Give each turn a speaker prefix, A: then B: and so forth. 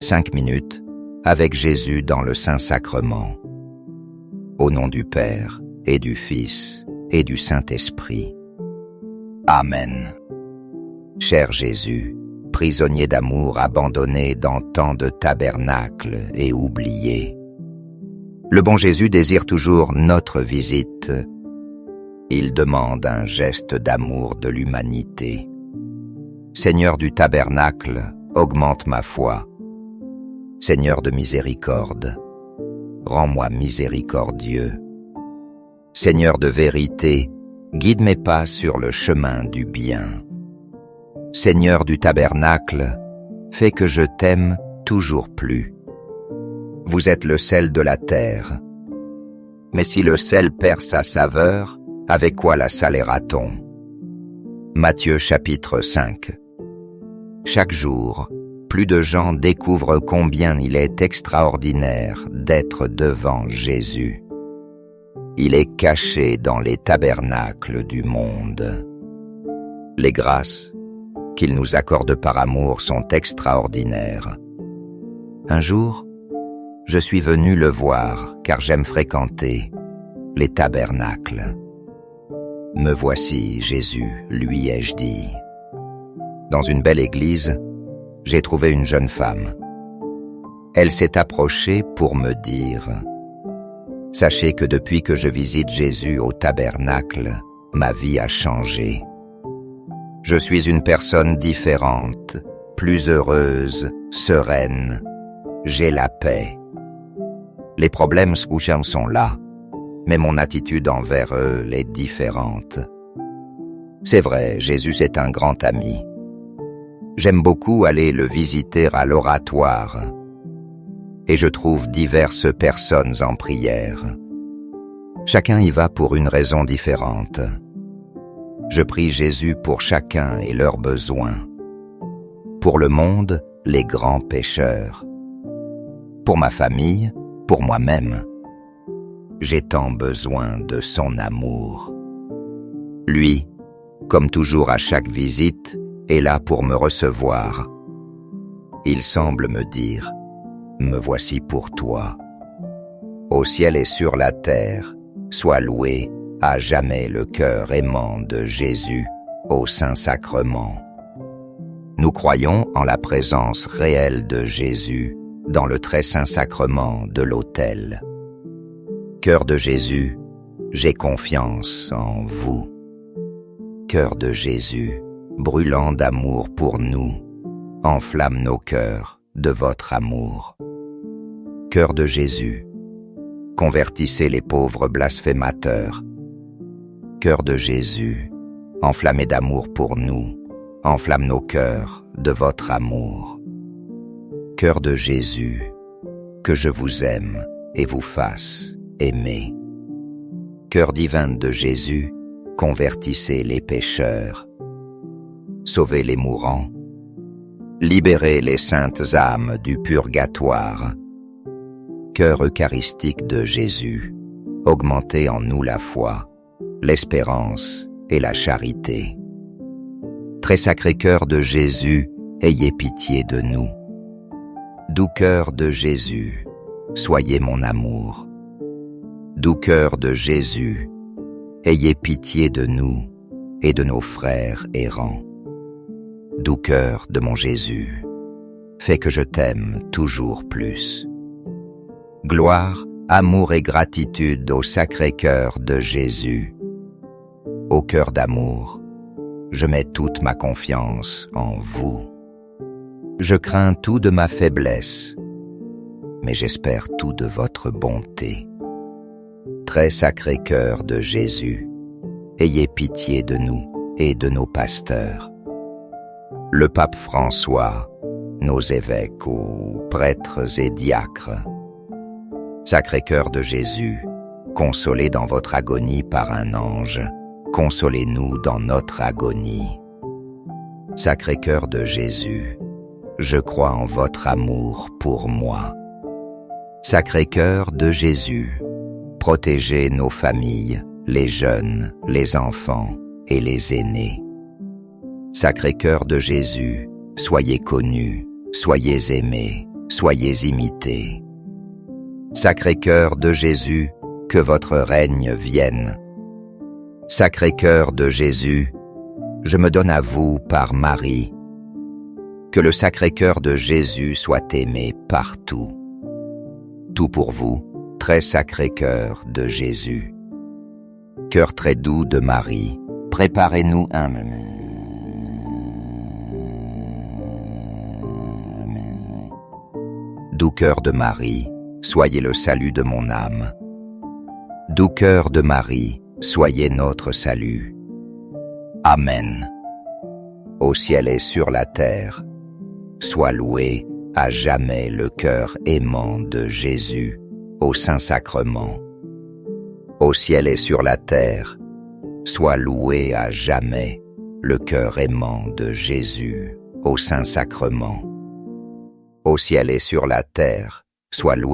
A: 5 minutes avec Jésus dans le Saint-Sacrement. Au nom du Père, et du Fils, et du Saint-Esprit. Amen. Cher Jésus, prisonnier d'amour abandonné dans tant de tabernacles et oublié, le bon Jésus désire toujours notre visite. Il demande un geste d'amour de l'humanité. Seigneur du tabernacle, augmente ma foi. Seigneur de miséricorde, rends-moi miséricordieux. Seigneur de vérité, guide mes pas sur le chemin du bien. Seigneur du tabernacle, fais que je t'aime toujours plus. Vous êtes le sel de la terre. Mais si le sel perd sa saveur, avec quoi la salera-t-on? Matthieu chapitre 5. Chaque jour, plus de gens découvrent combien il est extraordinaire d'être devant Jésus. Il est caché dans les tabernacles du monde. Les grâces qu'il nous accorde par amour sont extraordinaires. Un jour, je suis venu le voir car j'aime fréquenter les tabernacles. Me voici, Jésus, lui ai-je dit. Dans une belle église, j'ai trouvé une jeune femme. Elle s'est approchée pour me dire « Sachez que depuis que je visite Jésus au tabernacle, ma vie a changé. Je suis une personne différente, plus heureuse, sereine. J'ai la paix. Les problèmes sont là, mais mon attitude envers eux est différente. C'est vrai, Jésus est un grand ami. J'aime beaucoup aller le visiter à l'oratoire et je trouve diverses personnes en prière. Chacun y va pour une raison différente. Je prie Jésus pour chacun et leurs besoins. Pour le monde, les grands pécheurs. Pour ma famille, pour moi-même. J'ai tant besoin de son amour. Lui, comme toujours à chaque visite, est là pour me recevoir. Il semble me dire « Me voici pour toi ». Au ciel et sur la terre, sois loué à jamais le cœur aimant de Jésus au Saint-Sacrement. Nous croyons en la présence réelle de Jésus dans le très saint sacrement de l'autel. Cœur de Jésus, j'ai confiance en vous. Cœur de Jésus, brûlant d'amour pour nous, enflamme nos cœurs de votre amour. Cœur de Jésus, convertissez les pauvres blasphémateurs. Cœur de Jésus, enflammé d'amour pour nous, enflamme nos cœurs de votre amour. Cœur de Jésus, que je vous aime et vous fasse aimer. Cœur divin de Jésus, convertissez les pécheurs. Sauvez les mourants, libérez les saintes âmes du purgatoire. Cœur eucharistique de Jésus, augmentez en nous la foi, l'espérance et la charité. Très sacré cœur de Jésus, ayez pitié de nous. Doux cœur de Jésus, soyez mon amour. Doux cœur de Jésus, ayez pitié de nous et de nos frères errants. Doux cœur de mon Jésus, fais que je t'aime toujours plus. Gloire, amour et gratitude au sacré cœur de Jésus. Au cœur d'amour, je mets toute ma confiance en vous. Je crains tout de ma faiblesse, mais j'espère tout de votre bonté. Très sacré cœur de Jésus, ayez pitié de nous et de nos pasteurs. Le pape François, nos évêques ou prêtres et diacres. Sacré cœur de Jésus, consolé dans votre agonie par un ange, consolez-nous dans notre agonie. Sacré cœur de Jésus, je crois en votre amour pour moi. Sacré cœur de Jésus, protégez nos familles, les jeunes, les enfants et les aînés. Sacré cœur de Jésus, soyez connu, soyez aimé, soyez imité. Sacré-Cœur de Jésus, que votre règne vienne. Sacré-Cœur de Jésus, je me donne à vous par Marie. Que le Sacré-Cœur de Jésus soit aimé partout. Tout pour vous, très Sacré-Cœur de Jésus. Cœur très doux de Marie, préparez-nous un... Doux cœur de Marie, soyez le salut de mon âme. Doux cœur de Marie, soyez notre salut. Amen. Au ciel et sur la terre, soit loué à jamais le cœur aimant de Jésus au Saint-Sacrement. Au ciel et sur la terre, soit loué à jamais le cœur aimant de Jésus au Saint-Sacrement. Au ciel et sur la terre, soit loué